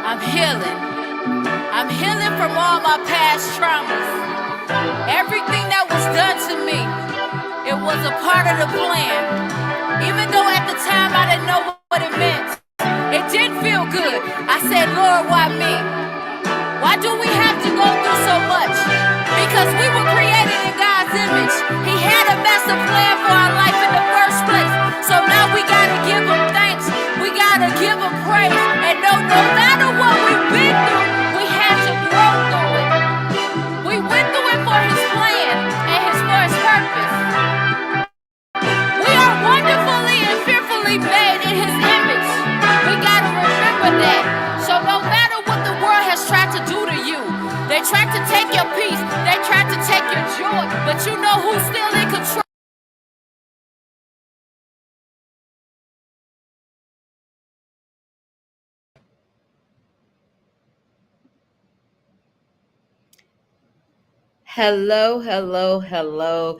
I'm healing. I'm healing from all my past traumas. Everything that was done to me, it was a part of the plan. Even though at the time I didn't know what it meant, it did feel good. I said, Lord, why me? Why do we have to go through so much? Because we were created in God's image. He had a master plan for our life in the first place. So now we got to give him thanks. We got to give him praise. And no matter what we've been through, we had to grow through it. We went through it for his plan and for his purpose. We are wonderfully and fearfully made in his image. We got to remember that. So no matter what the world has tried to do to you, they tried to take your peace, they tried to take your joy, but you know who's still in control. Hello, hello, hello.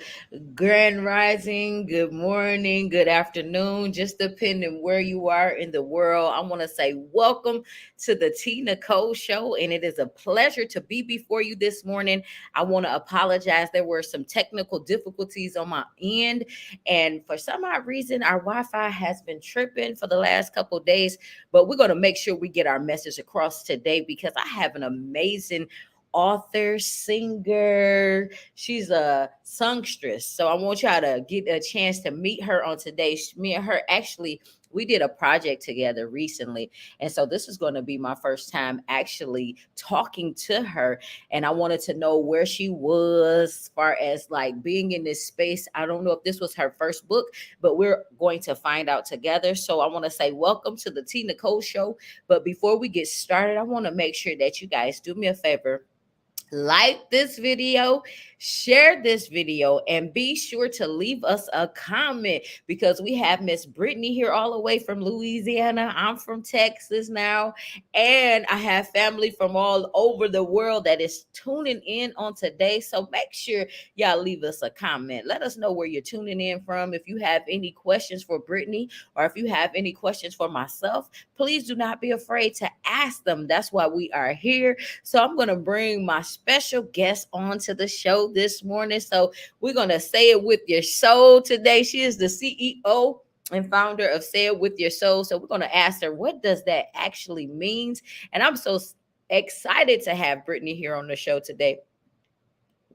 Grand Rising, good morning, good afternoon, just depending where you are in the world. I want to say welcome to the Tea Nicole Show, and it is a pleasure to be before you this morning. I want to apologize. There were some technical difficulties on my end, and for some odd reason, our Wi-Fi has been tripping for the last couple of days, but we're going to make sure we get our message across today because I have an amazing author, singer. She's a songstress. So I want y'all to get a chance to meet her on today. Me and her actually, we did a project together recently. And so this is going to be my first time actually talking to her. And I wanted to know where she was as far as like being in this space. I don't know if this was her first book, but we're going to find out together. So I want to say welcome to the Tea Nicole Show. But before we get started, I want to make sure that you guys do me a favor. Like this video, share this video, and be sure to leave us a comment because we have Miss Brittany here all the way from Louisiana. I'm from Texas now, and I have family from all over the world that is tuning in on today. So make sure y'all leave us a comment. Let us know where you're tuning in from. If you have any questions for Brittany or if you have any questions for myself, please do not be afraid to ask them. That's why we are here. So I'm going to bring my special guest onto the show this morning. So we're going to say it with your soul today. She is the CEO and founder of Say It With Your Soul. So we're going to ask her, what does that actually mean? And I'm so excited to have Brittany here on the show today.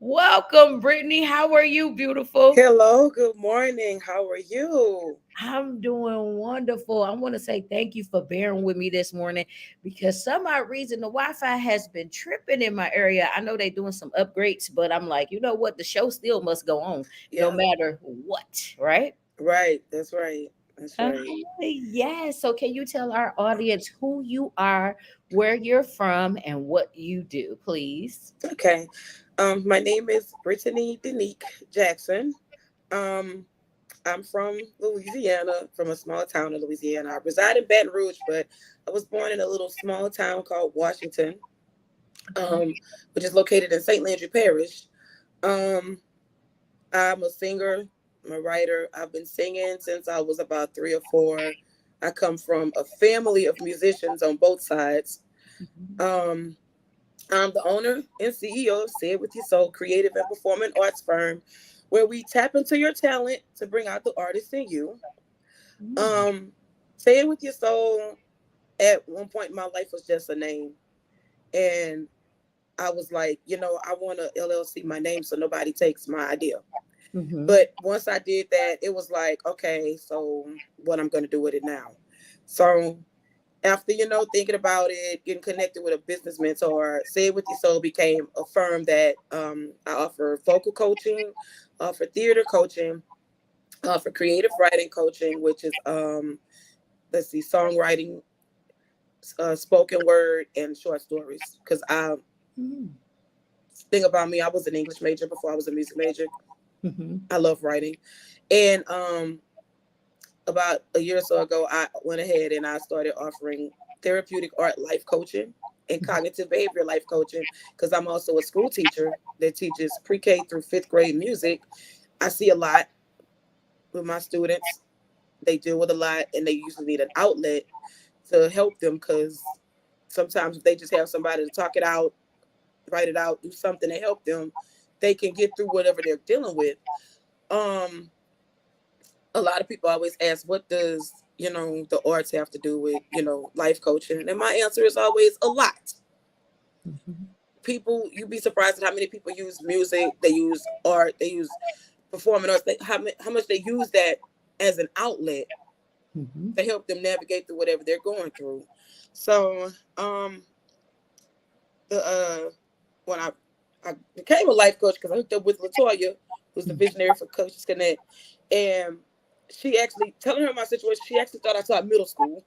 Welcome, Brittany. How are you, beautiful? Hello, good morning. How are you? I'm doing wonderful. I want to say thank you for bearing with me this morning because some odd reason the Wi-Fi has been tripping in my area. I know they're doing some upgrades, but I'm like, you know what? The show still must go on no matter what, right? Right. That's right. That's right. Yes. So can you tell our audience who you are, where you're from, and what you do, please? Okay. My name is Brittany D Jackson. I'm from Louisiana, from a small town in Louisiana. I reside in Baton Rouge, but I was born in a little small town called Washington, which is located in St. Landry Parish. I'm a singer, I'm a writer. I've been singing since I was about 3 or 4. I come from a family of musicians on both sides. I'm the owner and CEO of Say It With Your Soul, creative and performing arts firm, where we tap into your talent to bring out the artist in you. Say It With Your Soul, at one point in my life, was just a name. And I was like, I want to LLC my name so nobody takes my idea. But once I did that, it was like, okay, so what I'm going to do with it now? So after, thinking about it, getting connected with a business mentor, Say It With Your Soul became a firm that I offer vocal coaching, offer theater coaching, offer creative writing coaching, which is, songwriting, spoken word, and short stories. Because thing about me, I was an English major before I was a music major. I love writing. And about a year or so ago, I went ahead and I started offering therapeutic art life coaching and cognitive behavior life coaching because I'm also a school teacher that teaches pre-K through 5th grade music. I see a lot with my students. they deal with a lot, and they usually need an outlet to help them, because sometimes if they just have somebody to talk it out, write it out, do something to help them, they can get through whatever they're dealing with. A lot of people always ask, what does, the arts have to do with, life coaching? And my answer is always a lot. Mm-hmm. People, you'd be surprised at how many people use music, they use art, they use performing arts, how much they use that as an outlet to help them navigate through whatever they're going through. So, when I became a life coach, because I hooked up with Latoya, who's the visionary for Coaches Connect, and she actually, telling her my situation, she actually thought I taught middle school.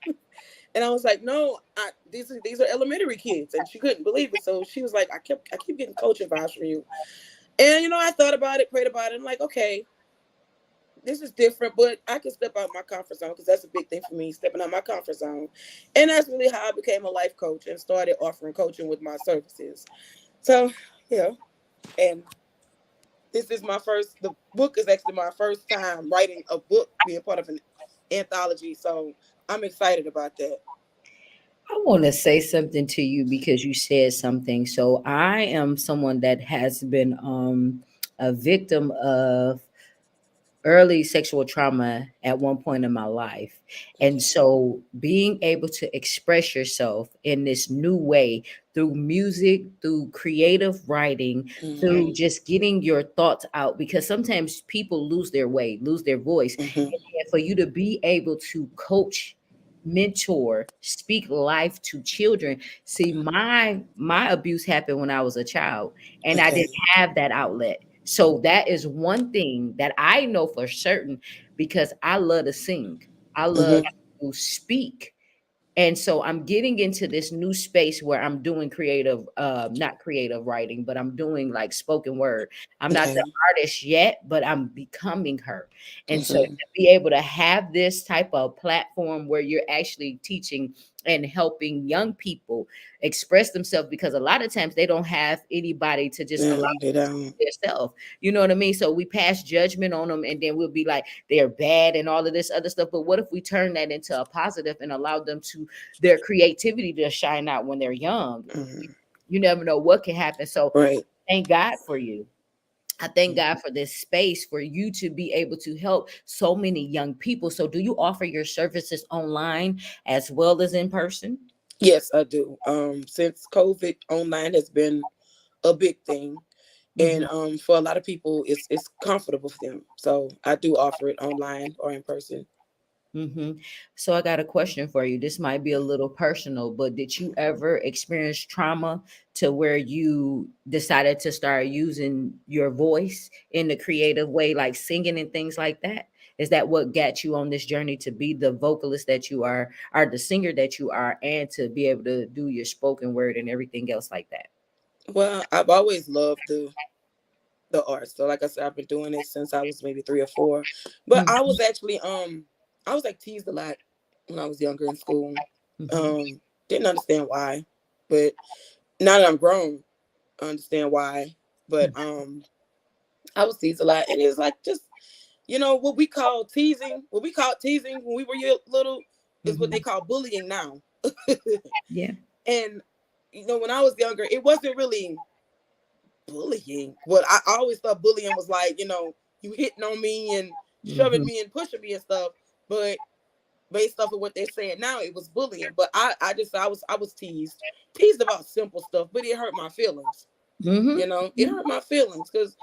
And I was like, no, these are elementary kids, and she couldn't believe it. So she was like, I keep getting coaching vibes from you. And I thought about it, prayed about it. I'm like, okay, this is different, but I can step out my comfort zone, because that's a big thing for me, stepping out my comfort zone. And that's really how I became a life coach and started offering coaching with my services. So, and this is the book is actually my first time writing a book, being part of an anthology. So I'm excited about that. I want to say something to you because you said something. So I am someone that has been a victim of early sexual trauma at one point in my life. And so being able to express yourself in this new way through music, through creative writing, through just getting your thoughts out, because sometimes people lose their way, lose their voice. And for you to be able to coach, mentor, speak life to children. See, my abuse happened when I was a child, and I didn't have that outlet. So that is one thing that I know for certain, because I love to sing. I love to speak. And so I'm getting into this new space where I'm doing creative, not creative writing, but I'm doing like spoken word. I'm not the artist yet, but I'm becoming her. And so to be able to have this type of platform where you're actually teaching and helping young people express themselves, because a lot of times they don't have anybody to just allow them to themselves. You know what I mean? So we pass judgment on them, and then we'll be like, they're bad and all of this other stuff. But what if we turn that into a positive and allow them to their creativity to shine out when they're young? You never know what can happen. So thank God for you. I thank God for this space for you to be able to help so many young people. So do you offer your services online as well as in person? Yes, I do. Since COVID, online has been a big thing. And for a lot of people, it's comfortable for them. So I do offer it online or in person. So I got a question for you. This might be a little personal, but did you ever experience trauma to where you decided to start using your voice in a creative way, like singing and things like that? Is that what got you on this journey to be the vocalist that you are, or the singer that you are, and to be able to do your spoken word and everything else like that? Well, I've always loved the arts. So like I said, I've been doing it since I was maybe 3 or 4. But I was actually I was like teased a lot when I was younger in school. Didn't understand why, but now that I'm grown, I understand why. But I was teased a lot, and it was like, just what we call teasing. What we called teasing when we were little is what they call bullying now. And when I was younger, it wasn't really bullying. What I always thought bullying was like, you hitting on me and shoving me and pushing me and stuff. But based off of what they're saying now, it was bullying. But I was teased about simple stuff, but it hurt my feelings. It hurt my feelings, because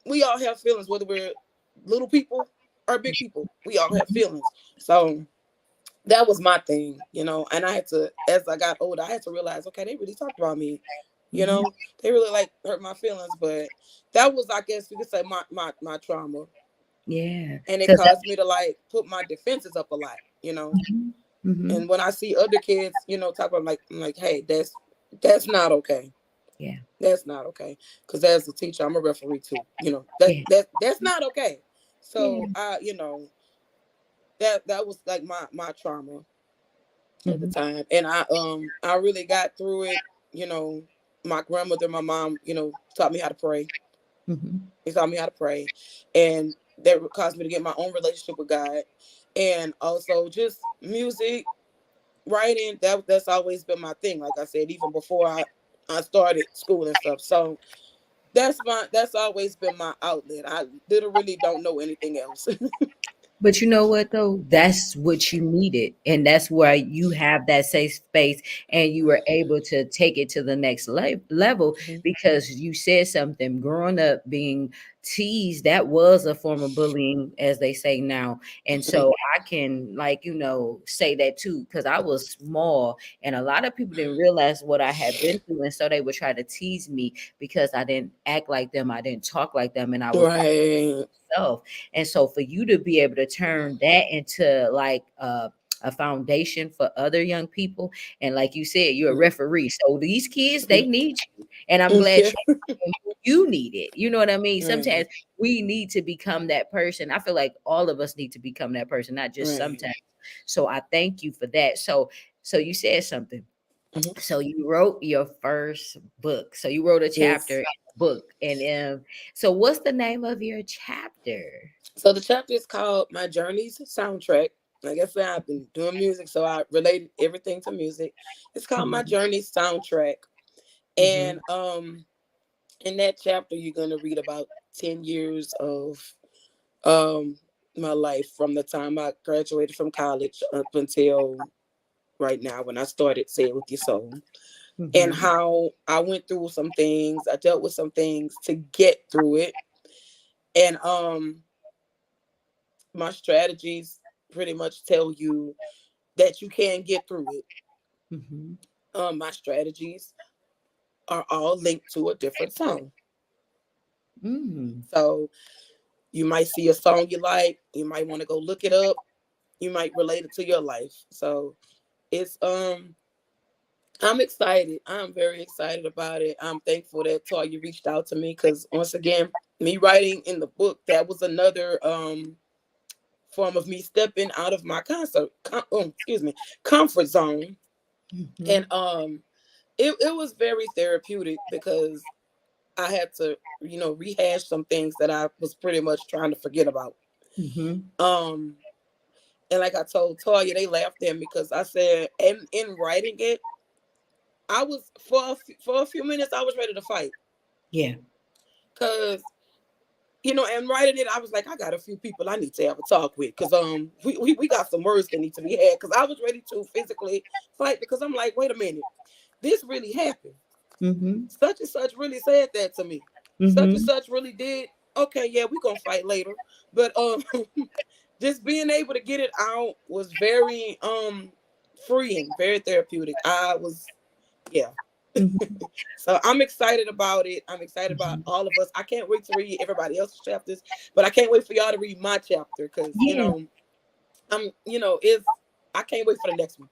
we all have feelings, whether we're little people or big people. We all have feelings. So that was my thing, and I had to, as I got older, I had to realize, okay, they really talked about me. They really like hurt my feelings. But that was, I guess you could say, my trauma. And it caused me to like put my defenses up a lot, and when I see other kids, talk about, I'm like, hey, that's not okay. That's not okay. Because as a teacher, I'm a referee too. That's not okay. So that was like my trauma at the time. And I really got through it. My grandmother, my mom, taught me how to pray. They taught me how to pray, and that caused me to get my own relationship with God. and also just music, writing. That's always been my thing. Like I said, even before I started school and stuff. So that's always been my outlet. I literally don't know anything else. But you know what though? That's what you needed. And that's where you have that safe space and you were able to take it to the next level Mhm. because you said something. Growing up being teased, that was a form of bullying, as they say now. And so I can, like, say that too, because I was small and a lot of people didn't realize what I had been through. And so they would try to tease me because I didn't act like them, I didn't talk like them, and I was Right. myself. And so for you to be able to turn that into like a foundation for other young people, and like you said, you're a referee. So these kids, they need you, and I'm glad Yeah. you need it. You know what I mean? Right. Sometimes we need to become that person. I feel like all of us need to become that person, not just Right. sometimes. So I thank you for that. So you said something. Mhm. So you wrote your first book. So you wrote a chapter Yes. in a book, and so what's the name of your chapter? So the chapter is called My Journey's Soundtrack. Like I said, I've been doing music, so I related everything to music. It's called My Mhm, Journey's Soundtrack. mhm, And in that chapter you're gonna read about 10 years of um my life from the time I graduated from college up until right now when I started Say It With Your Soul. And mhm, how I went through some things, I dealt with some things to get through it. And my strategies pretty much tell you that you can get through it. mhm, My strategies are all linked to a different song. mhm. So you might see a song you like, you might want to go look it up, you might relate it to your life. So it's I'm excited. I'm very excited about it. I'm thankful that Toya reached out to me because once again, me writing in the book, that was another form of me stepping out of my comfort zone. And Mhm, it was very therapeutic because I had to, rehash some things that I was pretty much trying to forget about. mhm. Um, and like I told Toya, they laughed at me because I said, and in writing it, I was for a few minutes I was ready to fight Yeah. because and writing it, I was like, I got a few people I need to have a talk with because we got some words that need to be had because I was ready to physically fight because I'm like, wait a minute, this really happened. Mhm, Such and such really said that to me. Such and mhm. such really did. Okay, yeah, we gonna fight later. But just being able to get it out was very freeing, very therapeutic. I was yeah. Mhm, So I'm excited about it. I'm excited about mhm. all of us. I can't wait to read everybody else's chapters, but I can't wait for y'all to read my chapter because Yeah. it's I can't wait for the next one.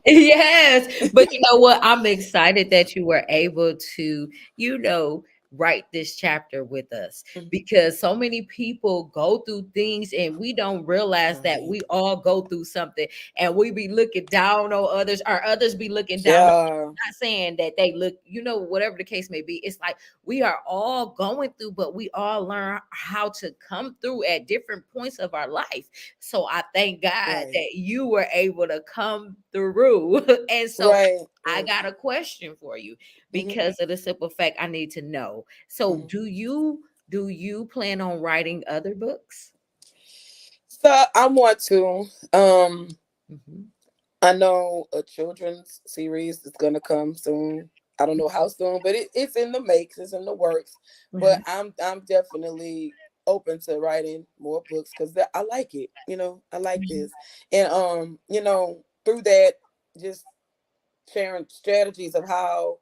Yes, but you know what? I'm excited that you were able to, write this chapter with us because so many people go through things and we don't realize that Right. we all go through something and we be looking down on others or others be looking down. Yeah. Not saying that they look, whatever the case may be. It's like we are all going through, but we all learn how to come through at different points of our life. So I thank God Right. that you were able to come through. And so Right. I Right. got a question for you Hmm. because of the simple fact I need to know. So Hmm. do you plan on writing other books? So I want to. Mhm. I know a children's series is gonna come soon. I don't know how soon, but it's in the makes, it's in the works. But Mhm. I'm definitely open to writing more books because I like it. I like Mhm. this, and through that, just sharing strategies of how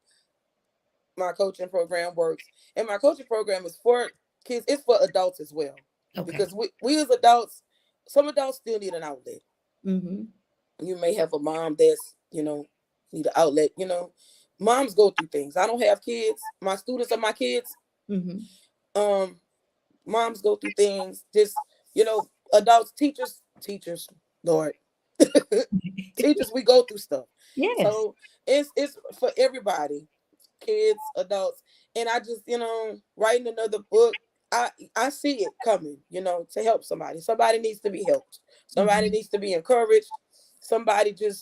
my coaching program works. And my coaching program is for kids. It's for adults as well, Okay. because we as adults, some adults still need an outlet. Mhm. You may have a mom that's need an outlet. Moms go through things. I don't have kids. My students are my kids. Mhm. um Moms go through things. Just adults, teachers, Lord, teachers, we go through stuff. Yes. So it's for everybody, kids, adults. And I just writing another book, I see it coming, to help somebody. Somebody needs to be helped. Somebody needs to be encouraged. Somebody just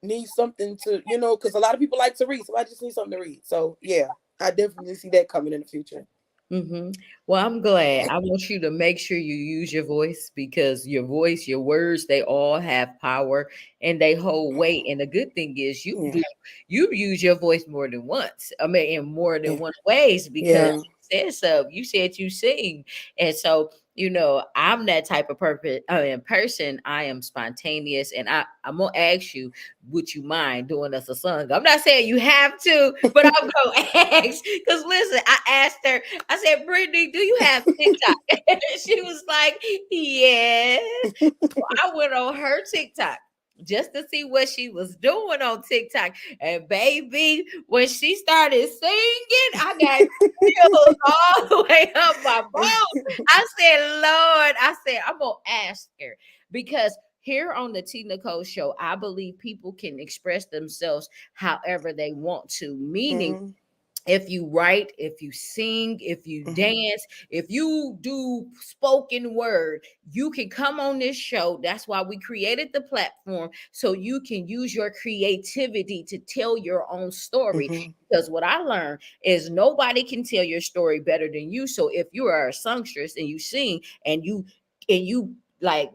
needs something to, because a lot of people like to read. So I just need something to read. So yeah, I definitely see that coming in the future. Well, I'm glad. I want you to make sure you use your voice, because your voice, your words, they all have power and they hold weight. And the good thing is you use your voice more than once. I mean, in more than one ways, because you said so. You said you sing, and so I'm that type of person. I am spontaneous, and I'm gonna ask you, would you mind doing us a song? I'm not saying you have to, but I'm gonna ask, because listen, I asked her. I said, Brittany, do you have TikTok? She was like, yes. So I went on her TikTok just to see what she was doing on TikTok. And baby, when she started singing, I got chills all the way up my bones. I said, Lord, I'm going to ask her, because here on the Tea Nicole Show, I believe people can express themselves however they want to, meaning if you write, if you sing, if you dance, if you do spoken word, you can come on this show. That's why we created the platform, so you can use your creativity to tell your own story. Because what I learned is nobody can tell your story better than you. So if you are a songstress and you sing and you like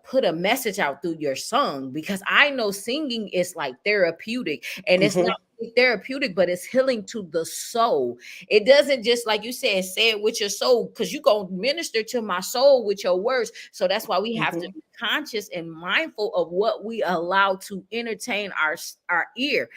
put a message out through your song, because I know singing is like therapeutic, and it's not therapeutic, but it's healing to the soul. It doesn't just, like you said, say it with your soul, because you're gonna minister to my soul with your words. So that's why we have to be conscious and mindful of what we allow to entertain our ear,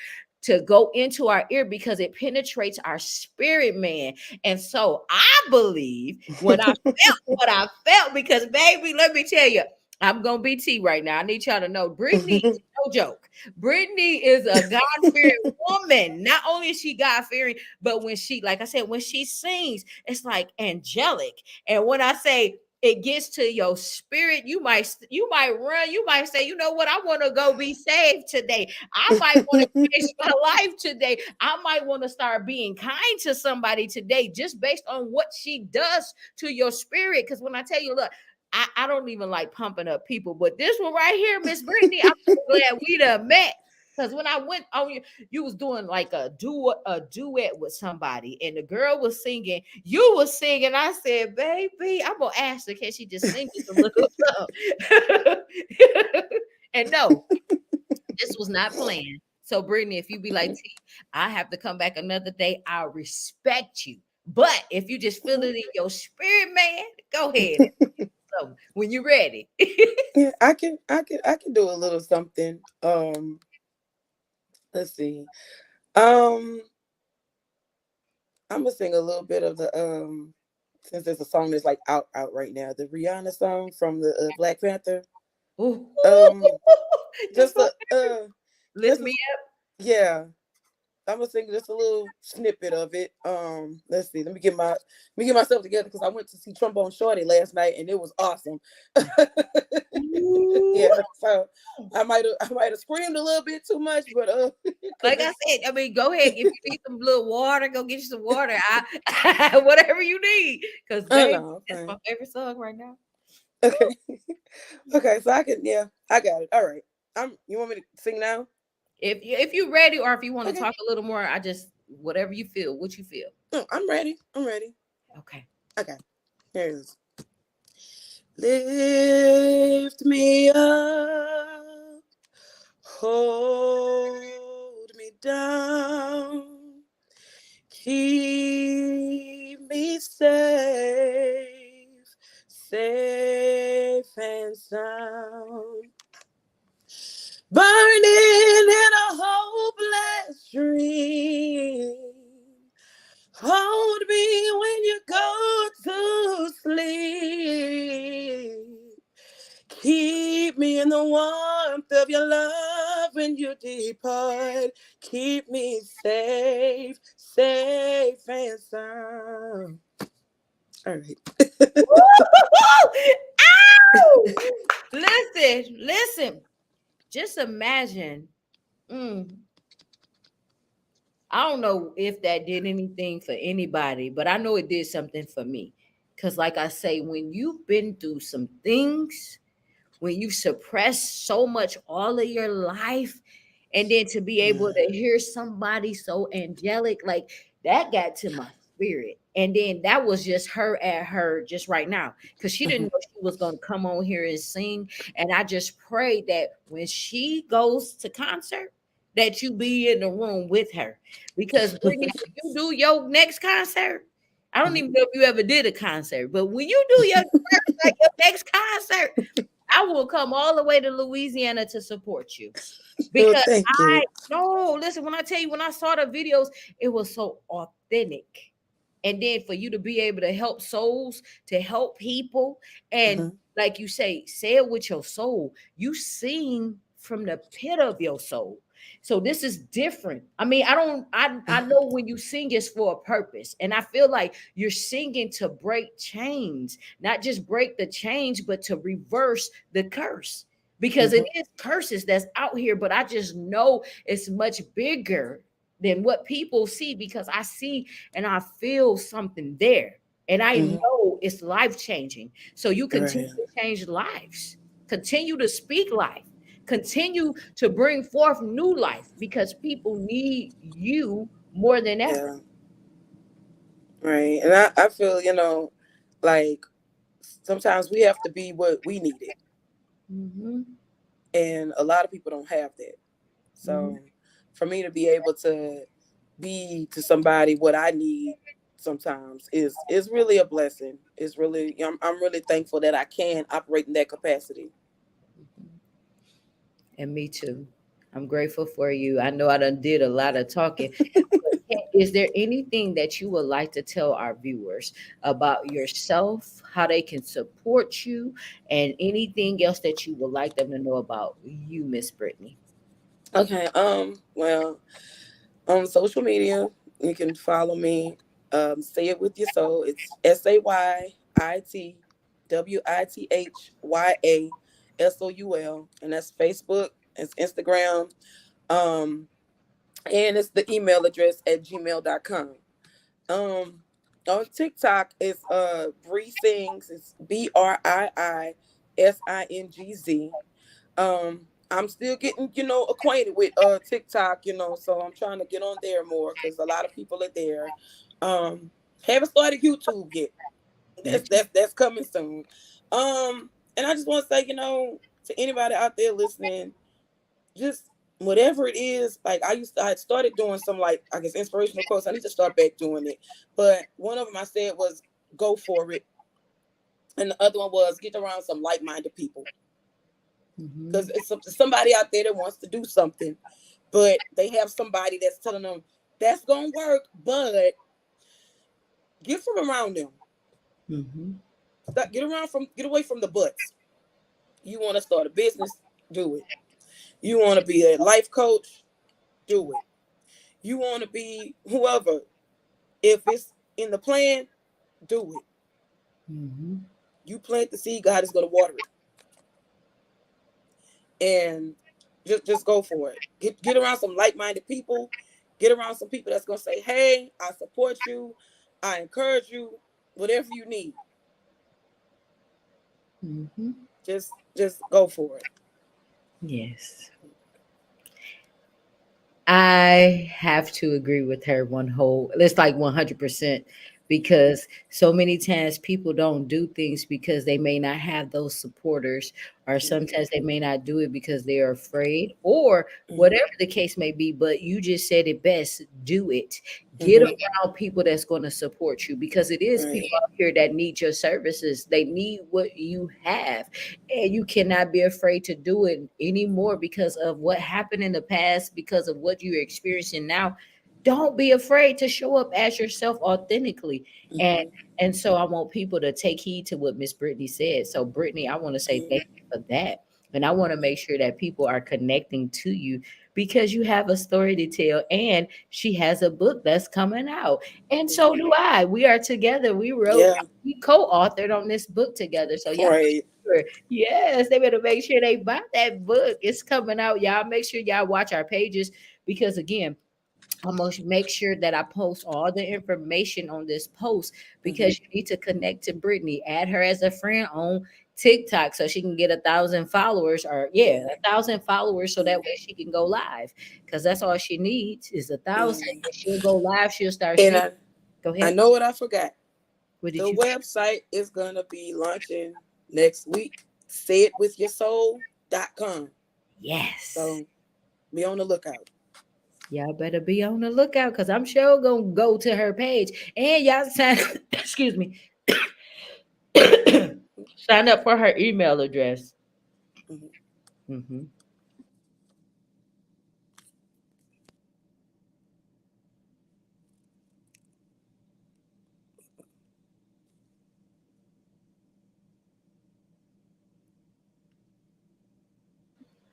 to go into our ear, because it penetrates our spirit, man. And so I believe when I felt what I felt, because baby, let me tell you, I'm gonna be T right now. I need y'all to know Brittany is no joke. Brittany is a God-fearing woman. Not only is she God-fearing, but when she, like I said, when she sings, it's like angelic. And when I say it gets to your spirit, you might run, you might say, you know what, I want to go be saved today. I might want to change my life today. I might want to start being kind to somebody today, just based on what she does to your spirit. Because when I tell you, look, I don't even like pumping up people, but this one right here, Miss Brittany, I'm so glad we done met. Because when I went on you was doing like a duet with somebody, and the girl was singing, you was singing. I said, baby, I'm gonna ask her, can she just sing just a little something? And no, this was not planned. So, Brittany, if you be like, T, I have to come back another day, I'll respect you. But if you just feel it in your spirit, man, go ahead. When you're ready. Yeah, I can do a little something. Let's see. I'm gonna sing a little bit of the since there's a song that's like out right now, the Rihanna song from the Black Panther. Just Lift me up. Yeah. I'm gonna sing just a little snippet of it. Let's see. Let me get myself together, because I went to see Trombone Shorty last night and it was awesome. Yeah, so I might have screamed a little bit too much, but like I said, I mean, go ahead. If you need some little water, go get you some water. Whatever you need, because baby, it's my favorite song right now. Okay. Okay, so I got it. All right. You want me to sing now? If you're ready, or if you want to talk a little more, I just whatever you feel, what you feel. Oh, I'm ready. Okay. Here it is. Lift me up, hold me down, keep me safe and sound. Burning in a hopeless dream. Hold me when you go to sleep. Keep me in the warmth of your love when you depart. Keep me safe and sound. All right. Ow! Listen. Just imagine. I don't know if that did anything for anybody, but I know it did something for me. Because, like I say, when you've been through some things, when you suppress so much all of your life, and then to be able to hear somebody so angelic, like that got to my spirit. And then that was just her at her just right now, because she didn't know she was going to come on here and sing. And I just pray that when she goes to concert, that you be in the room with her. Because Brittany, when you do your next concert, I don't even know if you ever did a concert, but when you do your like your next concert, I will come all the way to Louisiana to support you. Well, Because thank you. no, listen, when I tell you, when I saw the videos, it was so authentic. And then for you to be able to help souls, to help people, and like you say it with your soul. You sing from the pit of your soul. So this is different. I mean, I know when you sing it's for a purpose. And I feel like you're singing to break chains, not just break the change, but to reverse the curse. Because it is curses that's out here, but I just know it's much bigger than what people see, because I see and I feel something there. And I know it's life changing. So you continue to change lives, continue to speak life, continue to bring forth new life, because people need you more than ever. Right. And I feel, like sometimes we have to be what we needed. And a lot of people don't have that. So for me to be able to be to somebody what I need sometimes is really a blessing. It's really, I'm really thankful that I can operate in that capacity. And me too. I'm grateful for you. I know I done did a lot of talking. Is there anything that you would like to tell our viewers about yourself, how they can support you, and anything else that you would like them to know about you, Miss Brittany? Okay. Well, on social media, you can follow me. Say it with your soul. It's SayWithyaSoul, and that's Facebook. It's Instagram. Um, and it's the email address at gmail.com. Um, on TikTok, it's Bree Sings. It's BRIISINGZ. I'm still getting, acquainted with TikTok, so I'm trying to get on there more because a lot of people are there. Haven't started YouTube yet. That's coming soon. And I just want to say, to anybody out there listening, just whatever it is, like I had started doing some, like, I guess, inspirational quotes. I need to start back doing it. But one of them I said was go for it. And the other one was get around some like-minded people. Because it's somebody out there that wants to do something, but they have somebody that's telling them that's gonna work, but get from around them. Get away from the butts. You want to start a business, do it. You want to be a life coach, do it. You want to be whoever, if it's in the plan, do it. You plant the seed, God is going to water it. And just go for it. Get around some like-minded people. Get around some people that's going to say, hey, I support you. I encourage you. Whatever you need. Just go for it. Yes. I have to agree with her it's like 100%, because so many times people don't do things because they may not have those supporters, or sometimes they may not do it because they're afraid, or whatever the case may be. But you just said it best: do it. Get around people that's going to support you, because it is people out here that need your services. They need what you have, and you cannot be afraid to do it anymore because of what happened in the past, because of what you're experiencing now. Don't be afraid to show up as yourself authentically. And so I want people to take heed to what Miss Brittany said. So Brittany, I want to say thank you for that. And I want to make sure that people are connecting to you, because you have a story to tell, and she has a book that's coming out. And so do I. We are together. We co-authored on this book together. So y'all, yes, they better make sure they buy that book. It's coming out. Y'all make sure y'all watch our pages, because again, I'm gonna make sure that I post all the information on this post because you need to connect to Brittany. Add her as a friend on TikTok so she can get 1,000 followers, or yeah, 1,000 followers, so that way she can go live. Because that's all she needs is 1,000. And she'll go live. She'll start And speaking. Go I ahead. know what I forgot. What did The you? website is gonna be launching next week. Sayitwithyoursoul.com. Yes. So be on the lookout. Y'all better be on the lookout because I'm sure gonna go to her page and y'all sign. Excuse me. Sign up for her email address. Mhm. Mm-hmm.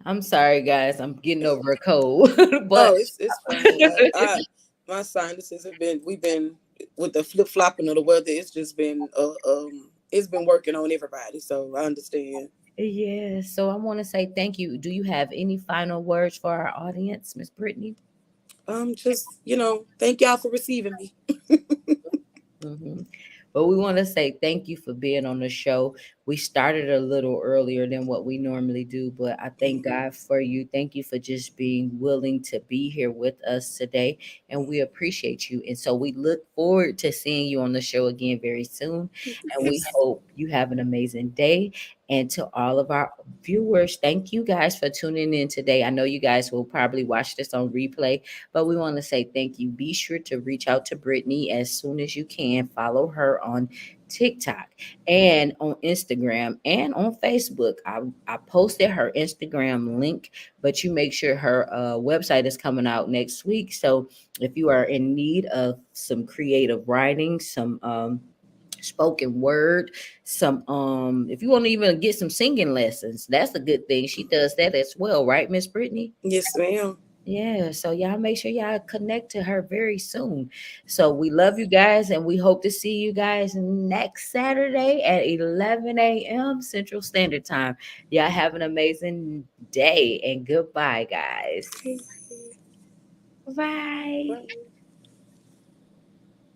I'm sorry, guys. I'm getting over a cold, but Oh, it's fine. My sinuses have been. We've been with the flip flopping of the weather. It's just been it's been working on everybody. So I understand. yeah. So I want to say thank you. Do you have any final words for our audience, Miss Brittany? Just thank y'all for receiving me. Mm-hmm. But we want to say thank you for being on the show. We started a little earlier than what we normally do, but I thank God for you. Thank you for just being willing to be here with us today, and we appreciate you. And so we look forward to seeing you on the show again very soon. And we Yes. hope you have an amazing day. And to all of our viewers, thank you guys for tuning in today. I know you guys will probably watch this on replay, but we want to say thank you. Be sure to reach out to Brittany as soon as you can. Follow her on TikTok and on Instagram and on Facebook. I posted her Instagram link, but you make sure her website is coming out next week. So if you are in need of some creative writing, some spoken word, some if you want to even get some singing lessons, that's a good thing. She does that as well, right, Miss Brittany? Yes, ma'am. Yeah, so y'all make sure y'all connect to her very soon. So we love you guys and we hope to see you guys next Saturday at 11 a.m. Central Standard Time. Y'all have an amazing day and goodbye, guys. Okay. Bye. Bye.